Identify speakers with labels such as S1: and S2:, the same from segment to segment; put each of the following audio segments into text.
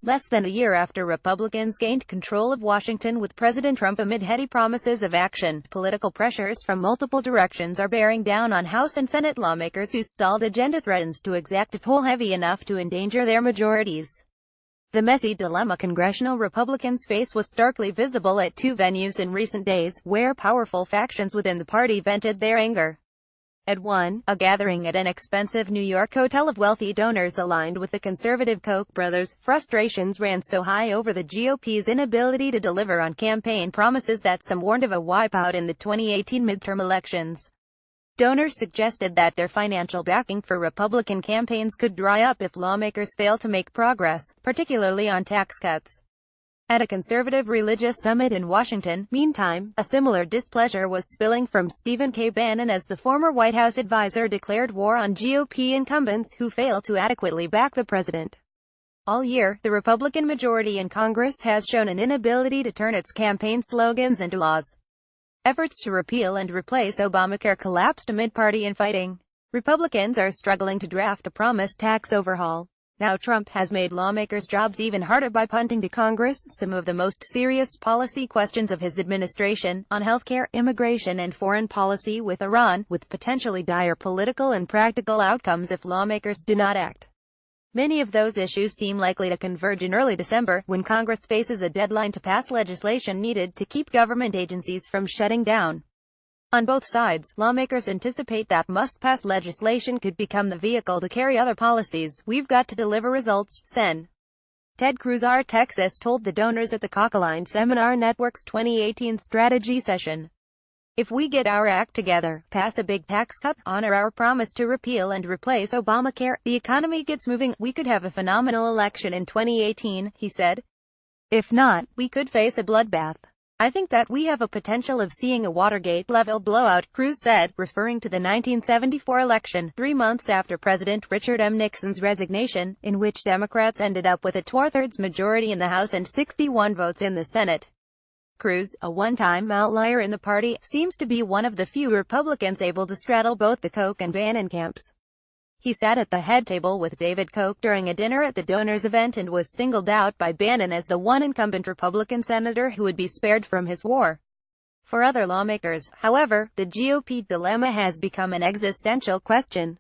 S1: Less than a year after Republicans gained control of Washington with President Trump amid heady promises of action, political pressures from multiple directions are bearing down on House and Senate lawmakers whose stalled agenda threatens to exact a toll heavy enough to endanger their majorities. The messy dilemma congressional Republicans face was starkly visible at two venues in recent days, where powerful factions within the party vented their anger. At one, a gathering at an expensive New York hotel of wealthy donors aligned with the conservative Koch brothers, frustrations ran so high over the GOP's inability to deliver on campaign promises that some warned of a wipeout in the 2018 midterm elections. Donors suggested that their financial backing for Republican campaigns could dry up if lawmakers fail to make progress, particularly on tax cuts. At a conservative religious summit in Washington, meantime, a similar displeasure was spilling from Stephen K. Bannon as the former White House advisor declared war on GOP incumbents who fail to adequately back the president. All year, the Republican majority in Congress has shown an inability to turn its campaign slogans into laws. Efforts to repeal and replace Obamacare collapsed amid party infighting. Republicans are struggling to draft a promised tax overhaul. Now Trump has made lawmakers' jobs even harder by punting to Congress some of the most serious policy questions of his administration, on healthcare, immigration and foreign policy with Iran, with potentially dire political and practical outcomes if lawmakers do not act. Many of those issues seem likely to converge in early December, when Congress faces a deadline to pass legislation needed to keep government agencies from shutting down. On both sides, lawmakers anticipate that must-pass legislation could become the vehicle to carry other policies. We've got to deliver results, Sen. Ted Cruz of Texas told the donors at the Koch-aligned Seminar Network's 2018 strategy session. If we get our act together, pass a big tax cut, honor our promise to repeal and replace Obamacare, the economy gets moving, we could have a phenomenal election in 2018, he said. If not, we could face a bloodbath. I think that we have a potential of seeing a Watergate-level blowout, Cruz said, referring to the 1974 election, 3 months after President Richard M. Nixon's resignation, in which Democrats ended up with a two-thirds majority in the House and 61 votes in the Senate. Cruz, a one-time outlier in the party, seems to be one of the few Republicans able to straddle both the Koch and Bannon camps. He sat at the head table with David Koch during a dinner at the donors event and was singled out by Bannon as the one incumbent Republican senator who would be spared from his war. For other lawmakers, however, the GOP dilemma has become an existential question.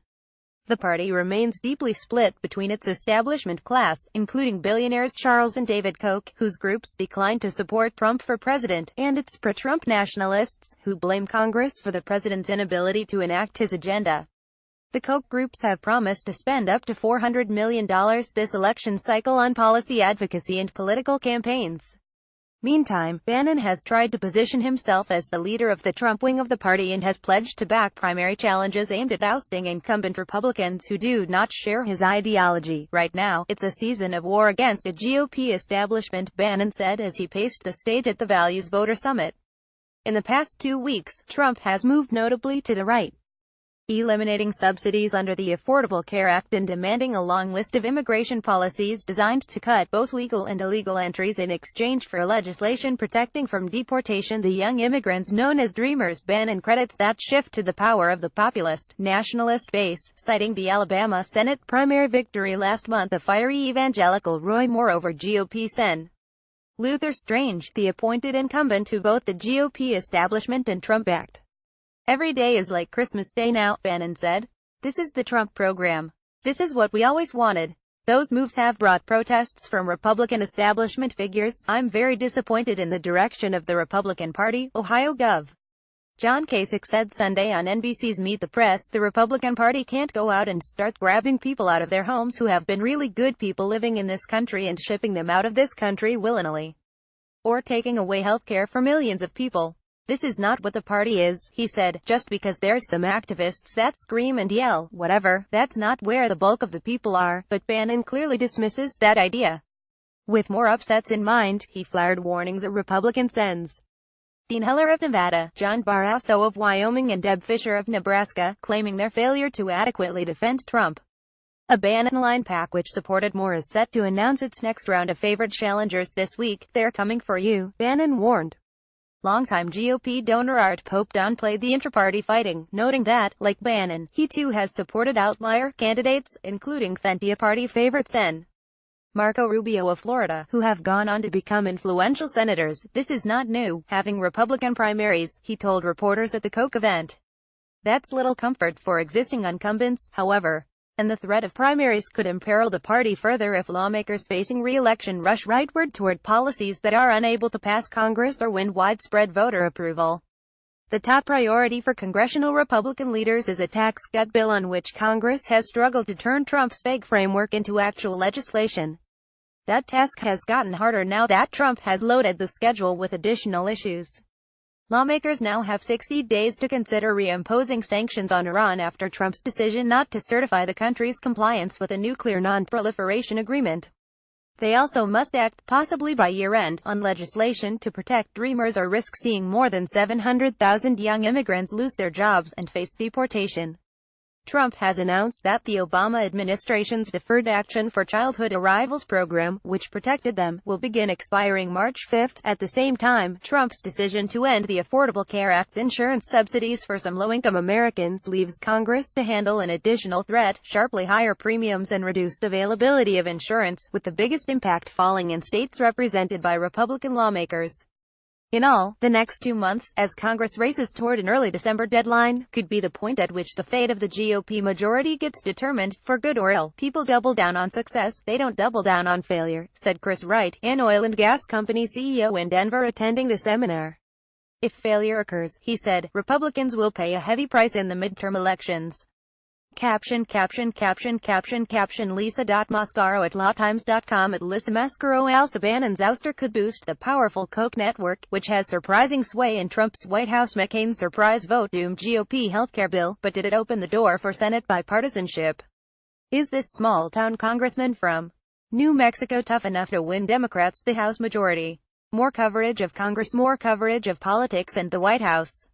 S1: The party remains deeply split between its establishment class, including billionaires Charles and David Koch, whose groups declined to support Trump for president, and its pro-Trump nationalists, who blame Congress for the president's inability to enact his agenda. The Koch groups have promised to spend up to $400 million this election cycle on policy advocacy and political campaigns. Meantime, Bannon has tried to position himself as the leader of the Trump wing of the party and has pledged to back primary challenges aimed at ousting incumbent Republicans who do not share his ideology. Right now, it's a season of war against a GOP establishment, Bannon said as he paced the stage at the Values Voter Summit. In the past 2 weeks, Trump has moved notably to the right, eliminating subsidies under the Affordable Care Act and demanding a long list of immigration policies designed to cut both legal and illegal entries in exchange for legislation protecting from deportation the young immigrants known as Dreamers. Bannon credits that shift to the power of the populist, nationalist base, citing the Alabama Senate primary victory last month of fiery evangelical Roy Moore over GOP Sen. Luther Strange, the appointed incumbent who both the GOP establishment and Trump backed. Every day is like Christmas Day now, Bannon said. This is the Trump program. This is what we always wanted. Those moves have brought protests from Republican establishment figures. I'm very disappointed in the direction of the Republican Party, Ohio Gov. John Kasich said Sunday on NBC's Meet the Press, the Republican Party can't go out and start grabbing people out of their homes who have been really good people living in this country and shipping them out of this country willingly. Or taking away health care for millions of people. This is not what the party is, he said. Just because there's some activists that scream and yell, whatever, that's not where the bulk of the people are, but Bannon clearly dismisses that idea. With more upsets in mind, he flared warnings at Republican sens. Dean Heller of Nevada, John Barrasso of Wyoming and Deb Fisher of Nebraska, claiming their failure to adequately defend Trump. A Bannon-line PAC which supported Moore is set to announce its next round of favored challengers this week. They're coming for you, Bannon warned. Longtime GOP donor Art Pope downplayed the intra-party fighting, noting that, like Bannon, he too has supported outlier candidates, including Thentia Party favorite Sen. Marco Rubio of Florida, who have gone on to become influential senators. This is not new, having Republican primaries, he told reporters at the Koch event. That's little comfort for existing incumbents, however. And the threat of primaries could imperil the party further if lawmakers facing re-election rush rightward toward policies that are unable to pass Congress or win widespread voter approval. The top priority for congressional Republican leaders is a tax cut bill on which Congress has struggled to turn Trump's vague framework into actual legislation. That task has gotten harder now that Trump has loaded the schedule with additional issues. Lawmakers now have 60 days to consider reimposing sanctions on Iran after Trump's decision not to certify the country's compliance with a nuclear non-proliferation agreement. They also must act, possibly by year-end, on legislation to protect Dreamers or risk seeing more than 700,000 young immigrants lose their jobs and face deportation. Trump has announced that the Obama administration's Deferred Action for Childhood Arrivals program, which protected them, will begin expiring March 5. At the same time, Trump's decision to end the Affordable Care Act's insurance subsidies for some low-income Americans leaves Congress to handle an additional threat: sharply higher premiums and reduced availability of insurance, with the biggest impact falling in states represented by Republican lawmakers. In all, the next 2 months, as Congress races toward an early December deadline, could be the point at which the fate of the GOP majority gets determined. For good or ill, people double down on success, they don't double down on failure, said Chris Wright, an oil and gas company CEO in Denver attending the seminar. If failure occurs, he said, Republicans will pay a heavy price in the midterm elections. Caption Lisa.Mascaro at Lisa Mascaro also Bannon's ouster could boost the powerful Koch network, which has surprising sway in Trump's White House. McCain's surprise vote doomed GOP healthcare bill, but did it open the door for Senate bipartisanship? Is this small-town congressman from New Mexico tough enough to win Democrats the House majority? More coverage of Congress, more coverage of politics and the White House.